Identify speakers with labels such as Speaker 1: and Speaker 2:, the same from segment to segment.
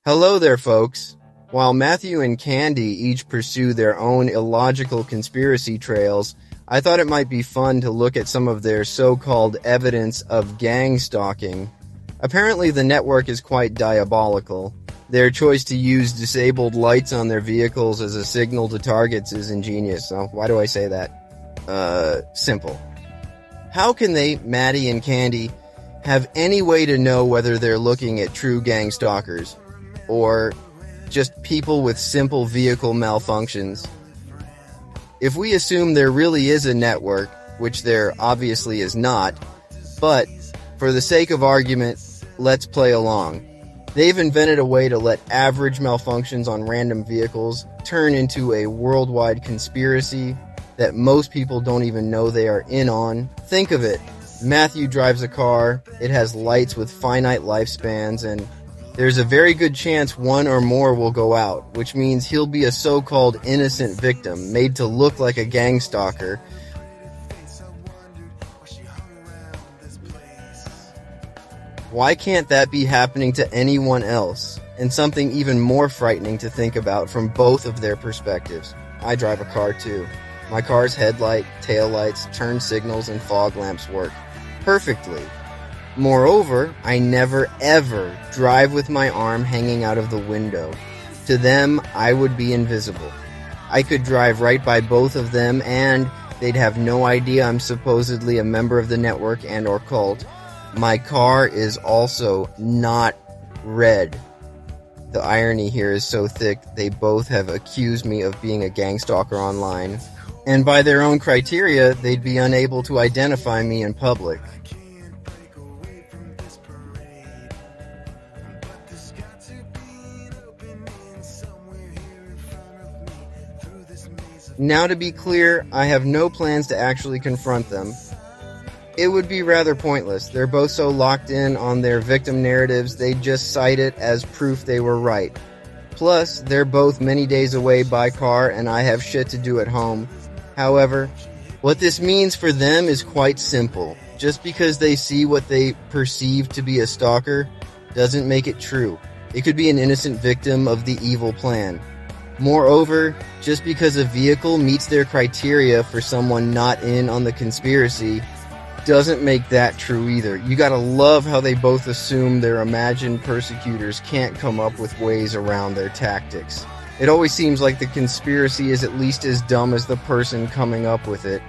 Speaker 1: Hello there, folks. While Matthew and Candy each pursue their own illogical conspiracy trails, I thought it might be fun to look at some of their so-called evidence of gang stalking. Apparently the network is quite diabolical. Their choice to use disabled lights on their vehicles as a signal to targets is ingenious. So why do I say that? Simple. How can they, Maddie and Candy, have any way to know whether they're looking at true gang stalkers? Or just people with simple vehicle malfunctions? If we assume there really is a network, which there obviously is not, but for the sake of argument, let's play along. They've invented a way to let average malfunctions on random vehicles turn into a worldwide conspiracy that most people don't even know they are in on. Think of it. Matthew drives a car, it has lights with finite lifespans, and there's a very good chance one or more will go out, which means he'll be a so-called innocent victim, made to look like a gang stalker. Why can't that be happening to anyone else? And something even more frightening to think about from both of their perspectives. I drive a car too. My car's headlight, taillights, turn signals, and fog lamps work perfectly. Moreover, I never ever drive with my arm hanging out of the window. To them, I would be invisible. I could drive right by both of them and they'd have no idea I'm supposedly a member of the network and or cult. My car is also not red. The irony here is so thick, they both have accused me of being a gang stalker online. And by their own criteria, they'd be unable to identify me in public. Now, to be clear, I have no plans to actually confront them. It would be rather pointless. They're both so locked in on their victim narratives, they'd just cite it as proof they were right. Plus, they're both many days away by car and I have shit to do at home. However, what this means for them is quite simple. Just because they see what they perceive to be a stalker doesn't make it true. It could be an innocent victim of the evil plan. Moreover, just because a vehicle meets their criteria for someone not in on the conspiracy doesn't make that true either. You gotta love how they both assume their imagined persecutors can't come up with ways around their tactics. It always seems like the conspiracy is at least as dumb as the person coming up with it.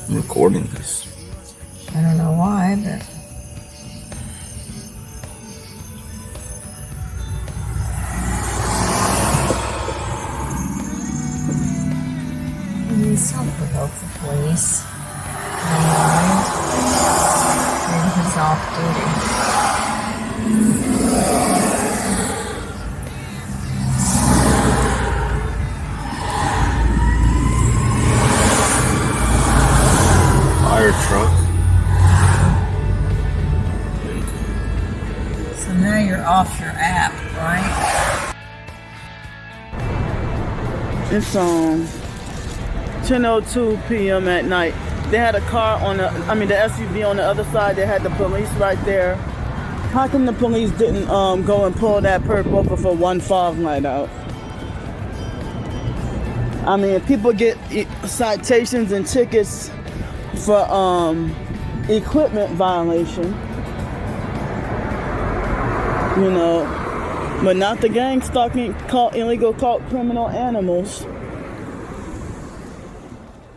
Speaker 2: I'm recording this.
Speaker 3: I don't know why, but please don't provoke the police. Maybe he's off duty.
Speaker 2: Fire truck.
Speaker 3: So now you're off your app, right?
Speaker 4: It's 10:02 p.m. at night. They had a car on the SUV on the other side. They had the police right there. How come the police didn't go and pull that perp over for one fog light out? I mean, people get citations and tickets for equipment violation, you know, but not the gang stalking, illegal cult criminal animals.